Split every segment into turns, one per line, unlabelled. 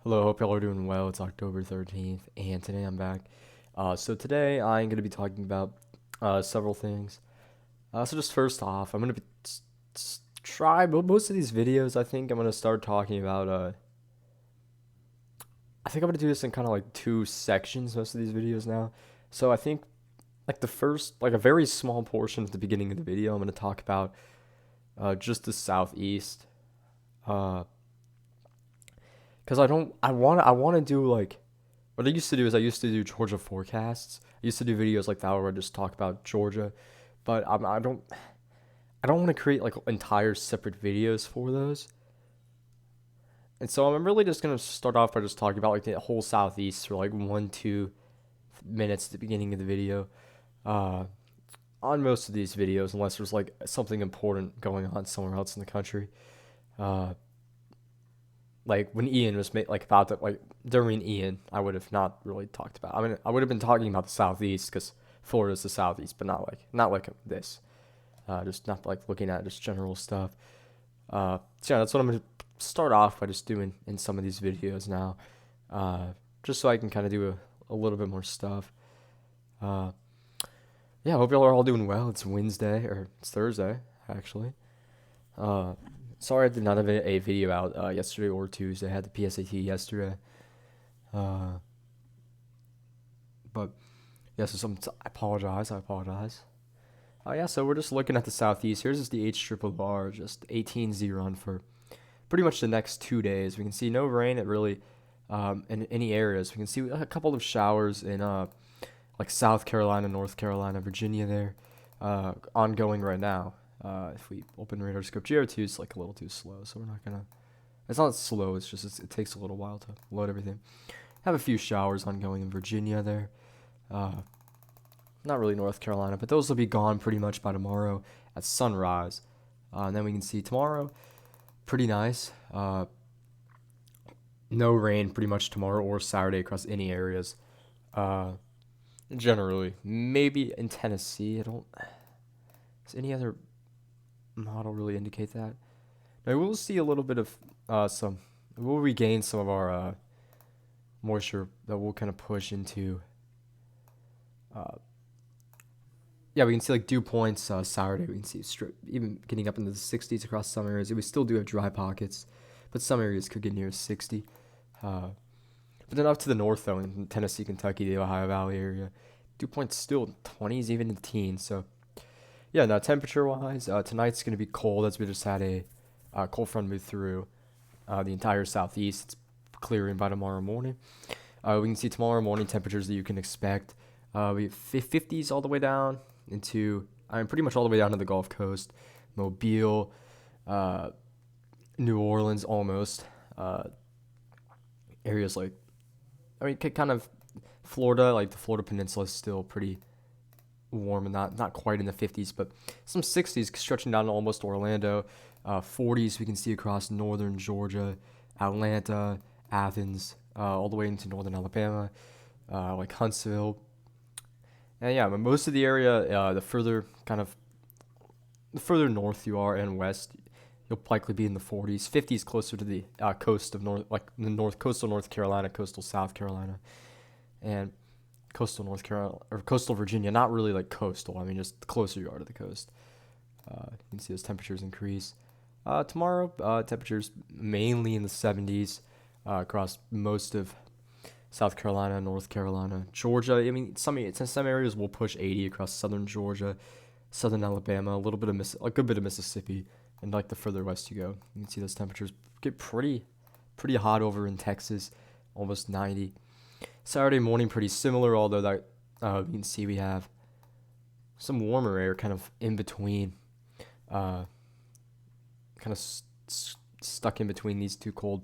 Hello, hope y'all are doing well. It's October 13th, and today I'm back. So today I'm going to be talking about several things. So just first off, I'm going to be try most of these videos. I think I'm going to start talking about. I think I'm going to do this in kind of like two sections. Most of these videos now. So I think like the first, like a very small portion at the beginning of the video, I'm going to talk about just the southeast. Uh, because I want to do like what I used to do is I used to do Georgia forecasts. I used to do videos like that where I just talk about Georgia, but I don't want to create like entire separate videos for those. And so I'm really just gonna start off by just talking about like the whole southeast for like 1-2 minutes at the beginning of the video. Uh, on most of these videos, unless there's like something important going on somewhere else in the country. Uh, like when Ian was like about that, like during Ian, I would have not really talked about. I mean, I would have been talking about the southeast because Florida's the southeast, but not like this. Just not like looking at just general stuff. So yeah, that's what I'm gonna start off by just doing in some of these videos now, uh, just so I can kind of do a little bit more stuff. Uh, yeah, I hope y'all are all doing well. It's Wednesday or it's Thursday actually. Uh, Sorry I did not have a video out yesterday or Tuesday. I had the PSAT yesterday. Uh, but yeah, so I apologize. I apologize. Yeah, so we're just looking at the southeast. Here's just the H triple R, just 18Z run for pretty much the next 2 days. We can see no rain at really in any areas. We can see a couple of showers in like South Carolina, North Carolina, Virginia there, ongoing right now. If we open radar scope, GR2 is like a little too slow, so we're not gonna. It's not slow. It's just it takes a little while to load everything. Have a few showers ongoing in Virginia there. Uh, Not really North Carolina, but those will be gone pretty much by tomorrow at sunrise. And then we can see tomorrow, pretty nice. No rain pretty much tomorrow or Saturday across any areas. Uh, Generally, maybe in Tennessee. I don't. Does any other model really indicate that? Now we'll see a little bit of some. We'll regain some of our moisture that we'll kind of push into. Uh, yeah, we can see like dew points Saturday. We can see even getting up into the 60s across some areas. We still do have dry pockets, but some areas could get near 60. Uh, but then up to the north, though, in Tennessee, Kentucky, the Ohio Valley area, dew points still 20s, even in the teens. So, yeah, now temperature wise, tonight's going to be cold as we just had a cold front move through the entire southeast. It's clearing by tomorrow morning. We can see tomorrow morning temperatures that you can expect. We have 50s all the way down into, I mean, pretty much all the way down to the Gulf Coast, Mobile, uh, New Orleans, almost. Uh, Areas like, I mean, kind of Florida, like the Florida Peninsula is still pretty warm and not quite in the 50s, but some 60s stretching down to almost Orlando. 40s we can see across northern Georgia, Atlanta, Athens, all the way into northern Alabama, like Huntsville. And yeah, but most of the area, the further north you are and west, you'll likely be in the 40s, 50s closer to the coast of North, like the North coastal North Carolina, coastal South Carolina, and coastal North Carolina or coastal Virginia. Not really like coastal. I mean, just the closer you are to the coast, you can see those temperatures increase. Tomorrow, temperatures mainly in the 70s across most of South Carolina, North Carolina, Georgia. I mean, some areas will push 80 across southern Georgia, southern Alabama, a good bit of Mississippi, and like the further west you go, you can see those temperatures get pretty hot over in Texas, almost 90. Saturday morning, pretty similar, although that you can see we have some warmer air kind of in between, uh, kind of stuck in between these two cold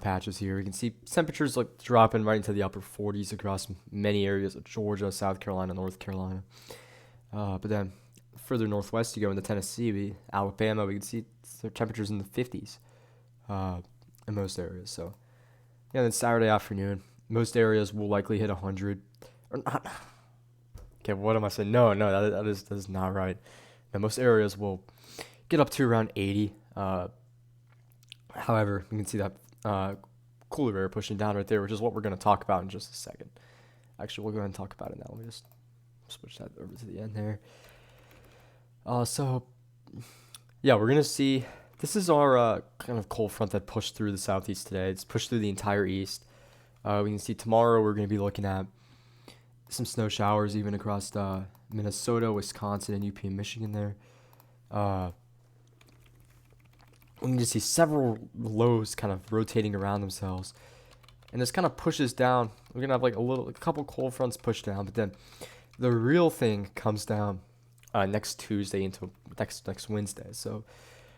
patches here. We can see temperatures like dropping right into the upper 40s across many areas of Georgia, South Carolina, North Carolina. But then further northwest you go into Tennessee, Alabama, we can see temperatures in the 50s in most areas. So yeah, then Saturday afternoon, most areas will likely hit 100 or not. Okay, what am I saying? No, that is not right. Now, most areas will get up to around 80. However, you can see that cooler air pushing down right there, which is what we're going to talk about in just a second. Actually, we'll go ahead and talk about it now. Let me just switch that over to the end there. So, yeah, we're going to see. This is our kind of cold front that pushed through the southeast today. It's pushed through the entire east. We can see tomorrow we're going to be looking at some snow showers even across Minnesota, Wisconsin, and UP and Michigan there. We can just see several lows kind of rotating around themselves. And this kind of pushes down. We're going to have like a couple cold fronts push down, but then the real thing comes down next Tuesday into next Wednesday. So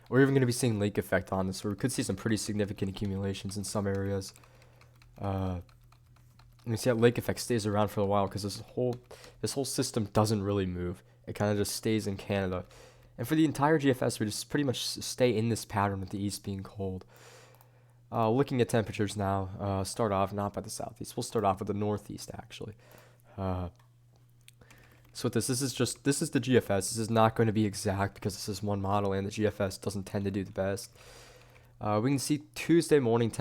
we're even going to be seeing lake effect on this, where we could see some pretty significant accumulations in some areas. And you see that lake effect stays around for a while because this whole system doesn't really move. It kind of just stays in Canada. And for the entire GFS, we just pretty much stay in this pattern with the east being cold. Looking at temperatures now, start off not by the southeast. We'll start off with the northeast, actually. So with this is the GFS. This is not going to be exact because this is one model and the GFS doesn't tend to do the best. We can see Tuesday morning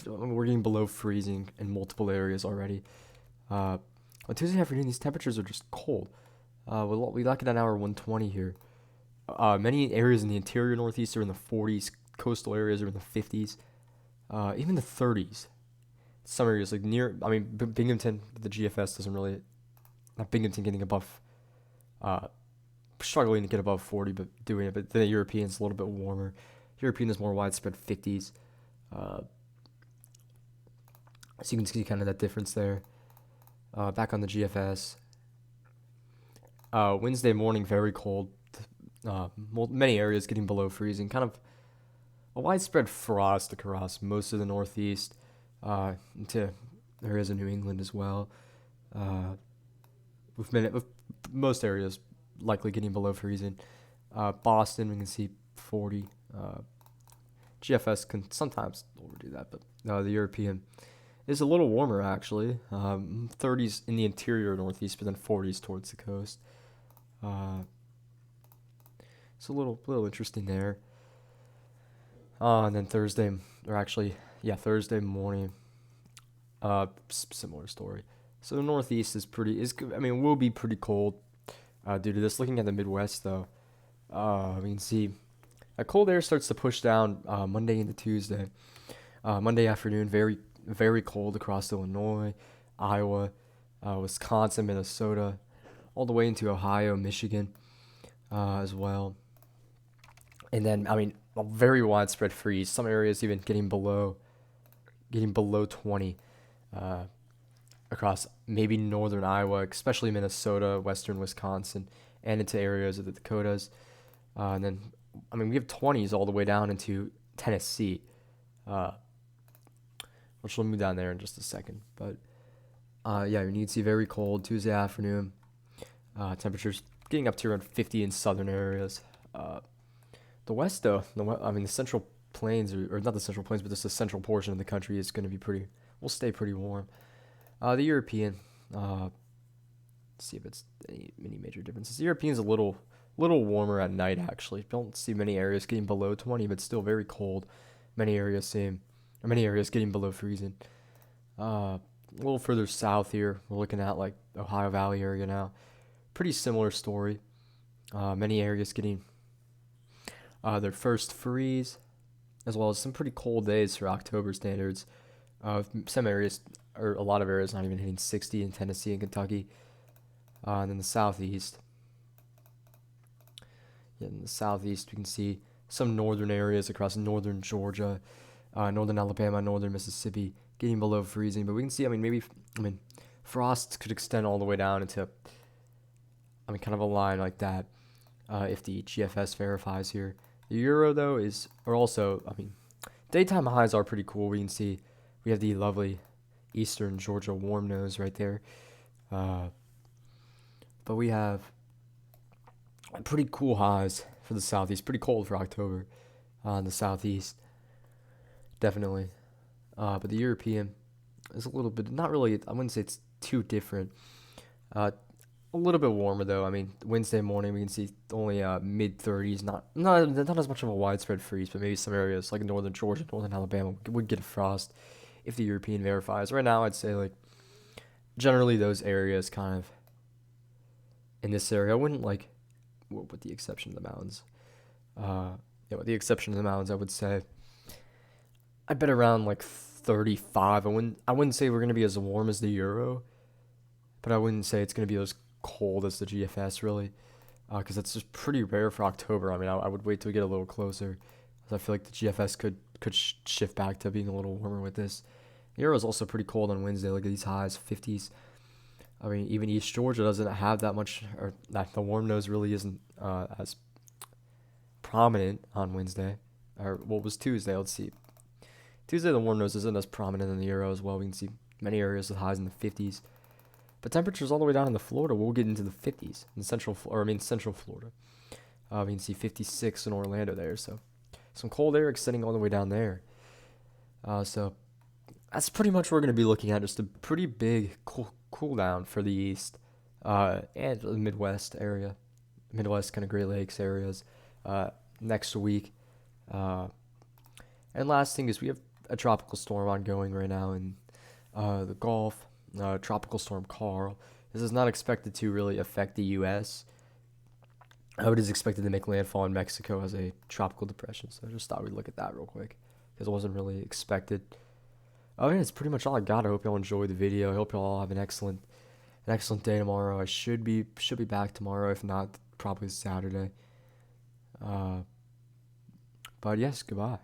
we're getting below freezing in multiple areas already. On Tuesday afternoon, these temperatures are just cold. We look at an hour 120 here. Many areas in the interior northeast are in the 40s. Coastal areas are in the 50s. Even the 30s. Some areas like Binghamton, the GFS doesn't really. Not Binghamton getting above. Struggling to get above 40, but doing it. But the European's a little bit warmer. European is more widespread 50s. So you can see kind of that difference there. Back on the GFS. Wednesday morning, very cold. Many areas getting below freezing. Kind of a widespread frost across most of the northeast, into areas of New England as well. With most areas likely getting below freezing. Boston, we can see 40. GFS can sometimes overdo that, but the European is a little warmer actually. 30s in the interior northeast, but then 40s towards the coast. It's a little interesting there. And then Thursday morning, similar story. So the Northeast will be pretty cold due to this. Looking at the Midwest though, we can see a cold air starts to push down Monday into Tuesday. Monday afternoon, very very cold across Illinois, Iowa, Wisconsin, Minnesota, all the way into Ohio, Michigan, as well. And then a very widespread freeze. Some areas even getting below 20 across maybe northern Iowa, especially Minnesota, western Wisconsin, and into areas of the Dakotas. And then we have 20s all the way down into Tennessee, which we'll move down there in just a second. But you need to see very cold Tuesday afternoon. Temperatures getting up to around 50 in southern areas. The west, though, the central plains, or not the central plains, but just the central portion of the country is going to be will stay pretty warm. The European, let's see if it's any major differences. The European's a little warmer at night, actually. Don't see many areas getting below 20, but still very cold. Many areas getting below freezing. A little further south here, we're looking at like Ohio Valley area now. Pretty similar story. Many areas getting their first freeze, as well as some pretty cold days for October standards. Some areas, or a lot of areas, not even hitting 60 in Tennessee and Kentucky. And then the southeast. In the southeast, we can see some northern areas across northern Georgia, northern Alabama, northern Mississippi, getting below freezing. But we can see, frost could extend all the way down into, kind of a line like that, if the GFS verifies here. The Euro, though, daytime highs are pretty cool. We can see we have the lovely eastern Georgia warm nose right there. But we have pretty cool highs for the southeast. Pretty cold for October in the southeast. Definitely. But the European is a little bit, not really, I wouldn't say it's too different. A little bit warmer though. Wednesday morning we can see only mid 30s. Not as much of a widespread freeze, but maybe some areas like northern Georgia, northern Alabama would get a frost if the European verifies. Right now, I'd say like generally those areas kind of in this area. I wouldn't like, with the exception of the mountains. Yeah, with the exception of the mountains, I would say I'd bet around like 35. I wouldn't say we're gonna be as warm as the Euro, but I wouldn't say it's gonna be as cold as the GFS really, because that's just pretty rare for October. I mean, I would wait till we get a little closer, 'cause I feel like the GFS could shift back to being a little warmer with this. The Euro is also pretty cold on Wednesday. Look at these highs, 50s. I mean, even East Georgia doesn't have that much, or that the warm nose really isn't as prominent on Wednesday, or what was Tuesday? Let's see. Tuesday, the warm nose isn't as prominent in the Euro as well. We can see many areas with highs in the 50s, but temperatures all the way down in the Florida, we'll get into the 50s in Central Florida. We can see 56 in Orlando there, so some cold air extending all the way down there. So that's pretty much what we're going to be looking at. Just a pretty big cool down for the East and the Midwest kind of Great Lakes areas next week. And last thing is we have a tropical storm ongoing right now in the Gulf, Tropical Storm Carl. This is not expected to really affect the U.S. It is expected to make landfall in Mexico as a tropical depression. So I just thought we'd look at that real quick because it wasn't really expected. Oh yeah, that's pretty much all I got. I hope y'all enjoyed the video. I hope y'all have an excellent day tomorrow. I should be back tomorrow. If not, probably Saturday. But yes, goodbye.